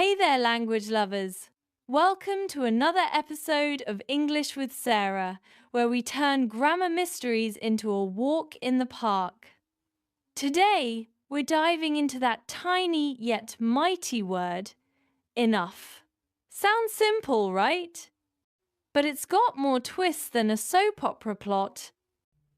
Hey there, language lovers! Welcome to another episode of English with Sarah, where we turn grammar mysteries into a walk in the park. Today, we're diving into that tiny yet mighty word, enough. Sounds simple, right? But it's got more twists than a soap opera plot.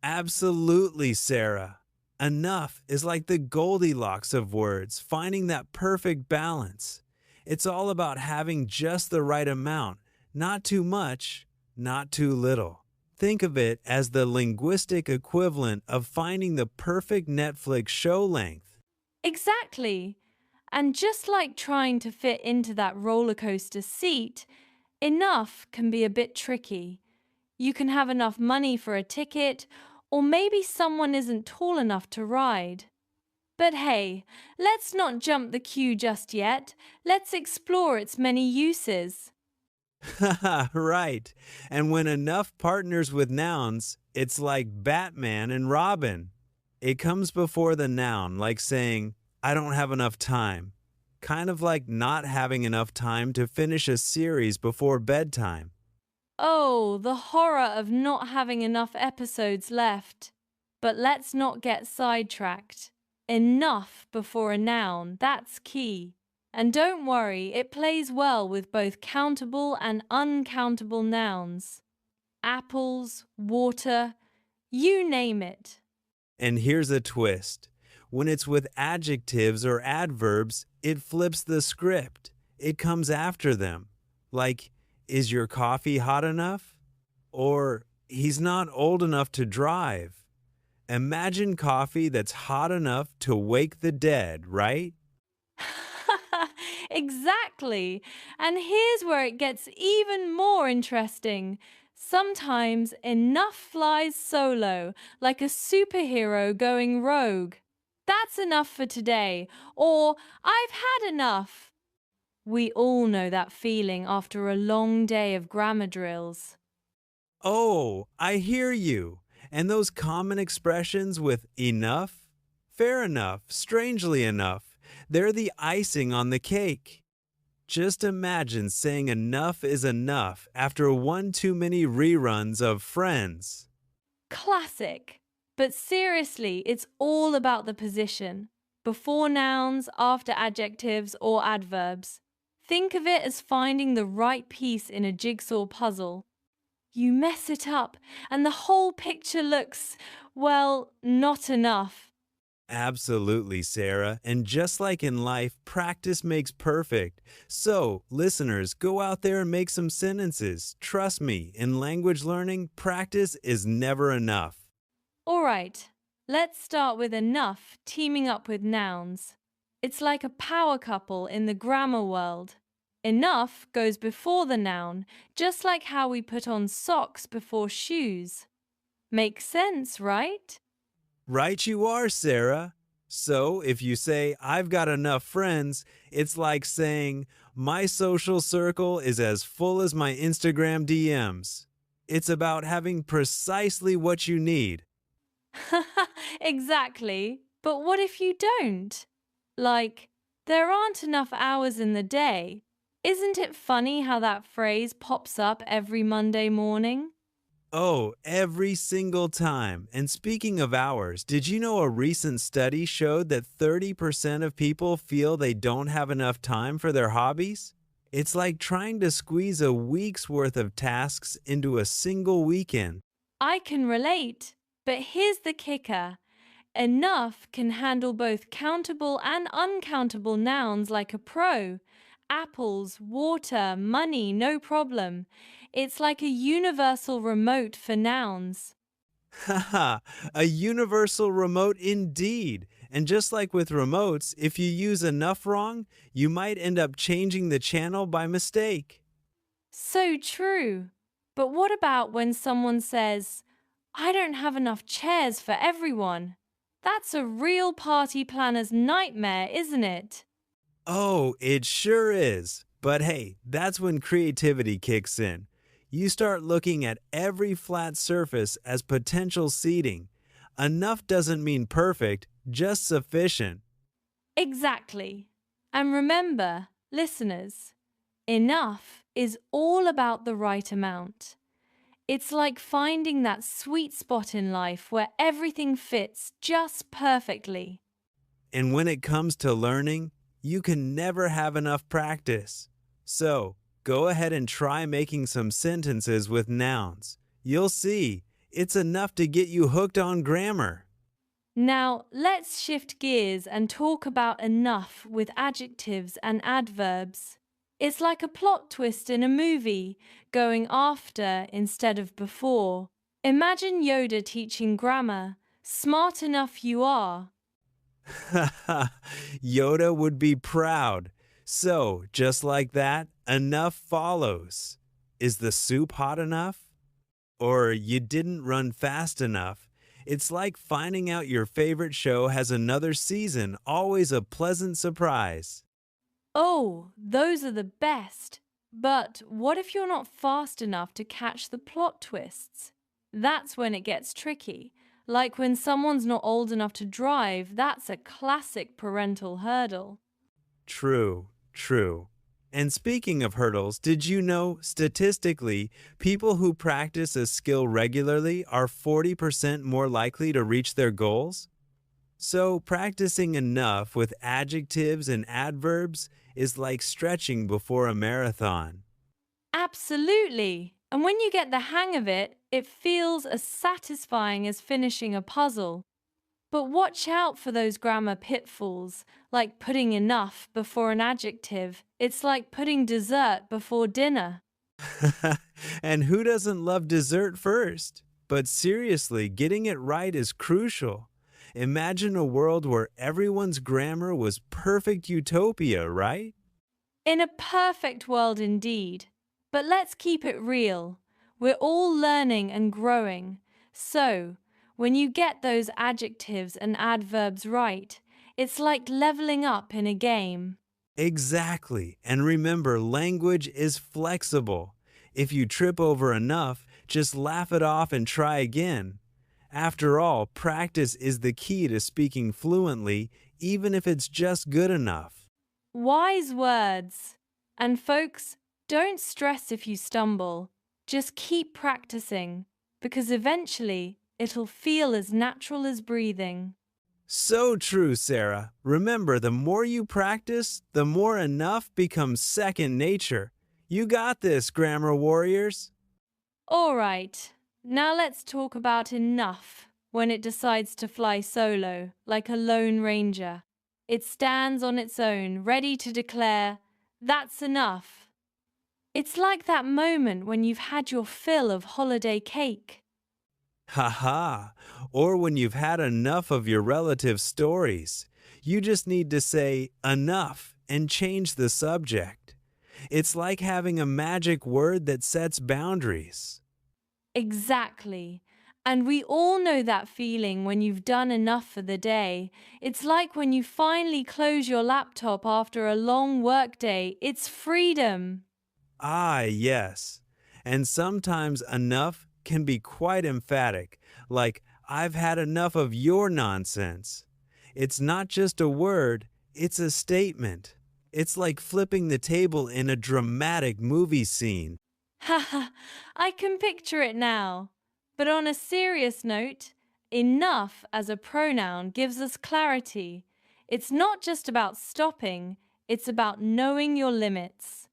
Absolutely, Sarah. Enough is like the Goldilocks of words, finding that perfect balance. It's all about having just the right amount, not too much, not too little. Think of it as the linguistic equivalent of finding the perfect Netflix show length. Exactly. And just like trying to fit into that roller coaster seat, enough can be a bit tricky. You can have enough money for a ticket, or maybe someone isn't tall enough to ride. But hey, let's not jump the queue just yet. Let's explore its many uses. Haha, right. And when enough partners with nouns, it's like Batman and Robin. It comes before the noun, like saying, I don't have enough time. Kind of like not having enough time to finish a series before bedtime. Oh, the horror of not having enough episodes left. But let's not get sidetracked. Enough before a noun, that's key. And don't worry, it plays well with both countable and uncountable nouns. Apples, water, you name it. And here's a twist. When it's with adjectives or adverbs, it flips the script. It comes after them. Like, is your coffee hot enough? Or, he's not old enough to drive. Imagine coffee that's hot enough to wake the dead, right? Exactly. And here's where it gets even more interesting. Sometimes enough flies solo, like a superhero going rogue. That's enough for today, or I've had enough. We all know that feeling after a long day of grammar drills. Oh, I hear you. And those common expressions with enough, fair enough, strangely enough, they're the icing on the cake. Just imagine saying enough is enough after one too many reruns of Friends. Classic. But seriously, it's all about the position. Before nouns, after adjectives or adverbs. Think of it as finding the right piece in a jigsaw puzzle. You mess it up, and the whole picture looks, well, not enough. Absolutely, Sarah. And just like in life, practice makes perfect. So, listeners, go out there and make some sentences. Trust me, in language learning, practice is never enough. All right, let's start with enough teaming up with nouns. It's like a power couple in the grammar world. Enough goes before the noun, just like how we put on socks before shoes. Makes sense, right? Right you are, Sarah. So, if you say, I've got enough friends, it's like saying, my social circle is as full as my Instagram DMs. It's about having precisely what you need. Exactly. But what if you don't? Like, there aren't enough hours in the day. Isn't it funny how that phrase pops up every Monday morning? Oh, every single time. And speaking of hours, did you know a recent study showed that 30% of people feel they don't have enough time for their hobbies? It's like trying to squeeze a week's worth of tasks into a single weekend. I can relate. But here's the kicker. Enough can handle both countable and uncountable nouns like a pro. Apples, water, money, no problem. It's like a universal remote for nouns. Haha, a universal remote indeed. And just like with remotes, if you use enough wrong, you might end up changing the channel by mistake. So true. But what about when someone says, I don't have enough chairs for everyone? That's a real party planner's nightmare, isn't it? Oh, it sure is. But hey, that's when creativity kicks in. You start looking at every flat surface as potential seating. Enough doesn't mean perfect, just sufficient. Exactly. And remember, Listeners, enough is all about the right amount. It's like finding that sweet spot in life where everything fits just perfectly. And when it comes to learning, you can never have enough practice. So, go ahead and try making some sentences with nouns. You'll see, it's enough to get you hooked on grammar. Now, let's shift gears and talk about enough with adjectives and adverbs. It's like a plot twist in a movie, going after instead of before. Imagine Yoda teaching grammar. Smart enough you are. Yoda would be proud. So, just like that, enough follows. Is the soup hot enough? Or you didn't run fast enough. It's like finding out your favorite show has another season, always a pleasant surprise. Oh, those are the best. But what if you're not fast enough to catch the plot twists? That's when it gets tricky. Like when someone's not old enough to drive, that's a classic parental hurdle. True, true. And speaking of hurdles, did you know, statistically, people who practice a skill regularly are 40% more likely to reach their goals? So, practicing enough with adjectives and adverbs is like stretching before a marathon. Absolutely. And when you get the hang of it, it feels as satisfying as finishing a puzzle. But watch out for those grammar pitfalls, like putting enough before an adjective. It's like putting dessert before dinner. And who doesn't love dessert first? But seriously, getting it right is crucial. Imagine a world where everyone's grammar was perfect utopia, right? In a perfect world indeed. But let's keep it real. We're all learning and growing. So, when you get those adjectives and adverbs right, it's like leveling up in a game. Exactly. And remember, language is flexible. If you trip over enough, just laugh it off and try again. After all, practice is the key to speaking fluently, even if it's just good enough. Wise words. And folks, don't stress if you stumble. Just keep practicing, because eventually it'll feel as natural as breathing. So true, Sarah. Remember, the more you practice, the more enough becomes second nature. You got this, grammar warriors. All right, now let's talk about enough when it decides to fly solo, like a lone ranger. It stands on its own, ready to declare, "That's enough." It's like that moment when you've had your fill of holiday cake. Haha. Or when you've had enough of your relatives' stories. You just need to say enough and change the subject. It's like having a magic word that sets boundaries. Exactly. And we all know that feeling when you've done enough for the day. It's like when you finally close your laptop after a long workday. It's freedom. Ah, yes. And sometimes enough can be quite emphatic, like, I've had enough of your nonsense. It's not just a word, it's a statement. It's like flipping the table in a dramatic movie scene. Haha, I can picture it now. But on a serious note, enough as a pronoun gives us clarity. It's not just about stopping, it's about knowing your limits.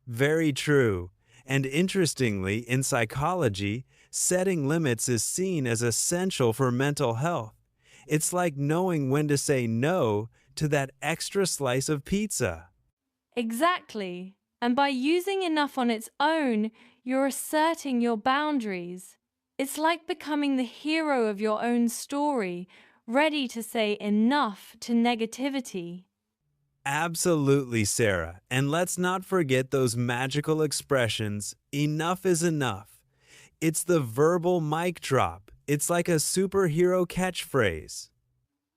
Very true. And interestingly, in psychology, setting limits is seen as essential for mental health. It's like knowing when to say no to that extra slice of pizza. Exactly. And by using enough on its own, you're asserting your boundaries. It's like becoming the hero of your own story, ready to say enough to negativity. Absolutely, Sarah. And let's not forget those magical expressions, enough is enough. It's the verbal mic drop. It's like a superhero catchphrase.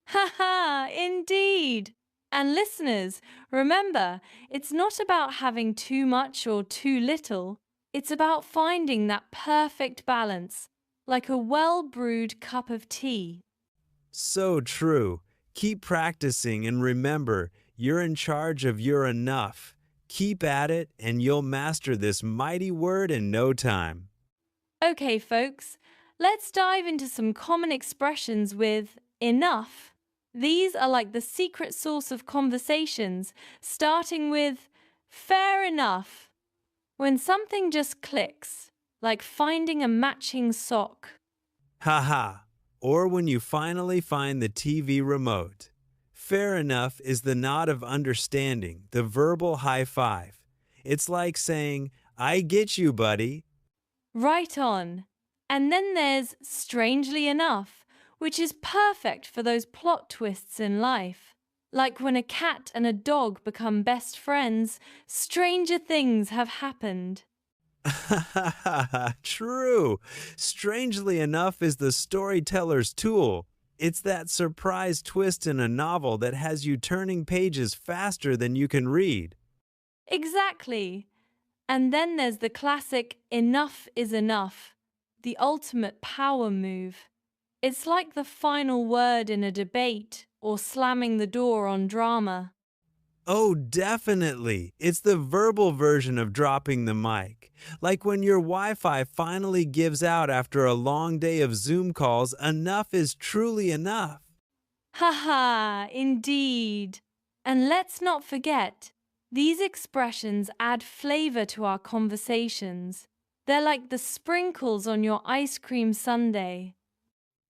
Haha, indeed. And listeners, remember, it's not about having too much or too little. It's about finding that perfect balance, like a well-brewed cup of tea. So true. Keep practicing and remember, you're in charge of your enough. Keep at it, and you'll master this mighty word in no time. Okay, folks, let's dive into some common expressions with enough. These are like the secret sauce of conversations, starting with fair enough. When something just clicks, like finding a matching sock. Haha. Or when you finally find the TV remote. Fair enough is the nod of understanding, the verbal high five. It's like saying, I get you, buddy. Right on. And then there's strangely enough, which is perfect for those plot twists in life. Like when a cat and a dog become best friends, stranger things have happened. True. Strangely enough is the storyteller's tool. It's that surprise twist in a novel that has you turning pages faster than you can read. Exactly. And then there's the classic enough is enough, the ultimate power move. It's like the final word in a debate or slamming the door on drama. Oh, definitely. It's the verbal version of dropping the mic. Like when your Wi-Fi finally gives out after a long day of Zoom calls, enough is truly enough. Haha, indeed. And let's not forget, these expressions add flavor to our conversations. They're like the sprinkles on your ice cream sundae.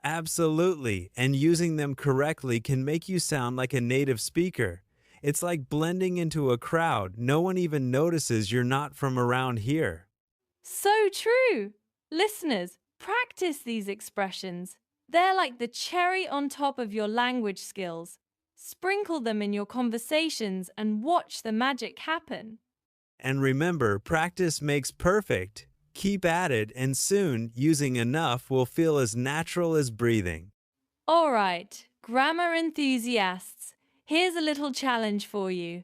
Absolutely, and using them correctly can make you sound like a native speaker. It's like blending into a crowd. No one even notices you're not from around here. So true! Listeners, practice these expressions. They're like the cherry on top of your language skills. Sprinkle them in your conversations and watch the magic happen. And remember, practice makes perfect. Keep at it, and soon, using enough will feel as natural as breathing. All right, grammar enthusiasts, here's a little challenge for you.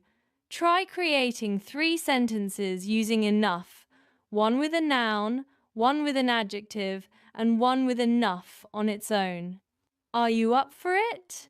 Try creating 3 sentences using enough, one with a noun, one with an adjective, and one with enough on its own. Are you up for it?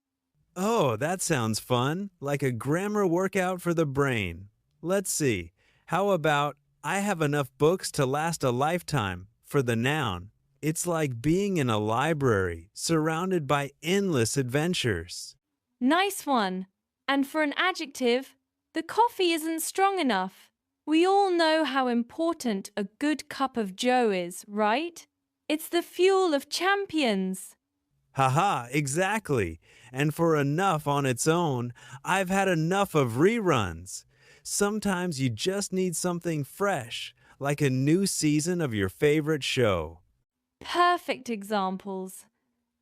Oh, that sounds fun, like a grammar workout for the brain. Let's see. How about, I have enough books to last a lifetime for the noun? It's like being in a library, surrounded by endless adventures. Nice one. And for an adjective, the coffee isn't strong enough. We all know how important a good cup of joe is, right? It's the fuel of champions. Haha, exactly. And for enough on its own, I've had enough of reruns. Sometimes you just need something fresh, like a new season of your favorite show. Perfect examples.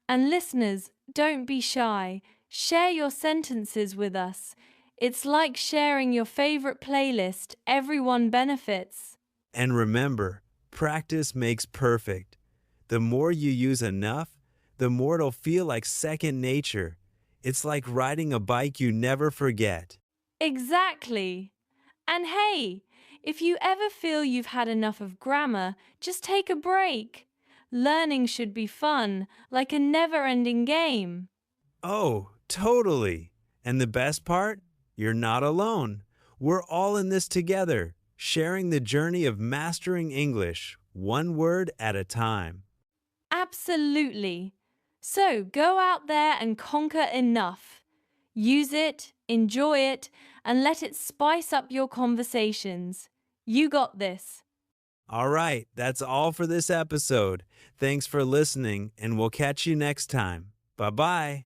And listeners, don't be shy. Share your sentences with us. It's like sharing your favorite playlist. Everyone benefits. And remember, practice makes perfect. The more you use enough, the more it'll feel like second nature. It's like riding a bike you never forget. Exactly. And hey, if you ever feel you've had enough of grammar, just take a break. Learning should be fun, like a never-ending game. Oh, totally. And the best part? You're not alone. We're all in this together, sharing the journey of mastering English, one word at a time. Absolutely. So go out there and conquer enough. Use it, enjoy it, and let it spice up your conversations. You got this. All right, that's all for this episode. Thanks for listening, and we'll catch you next time. Bye-bye.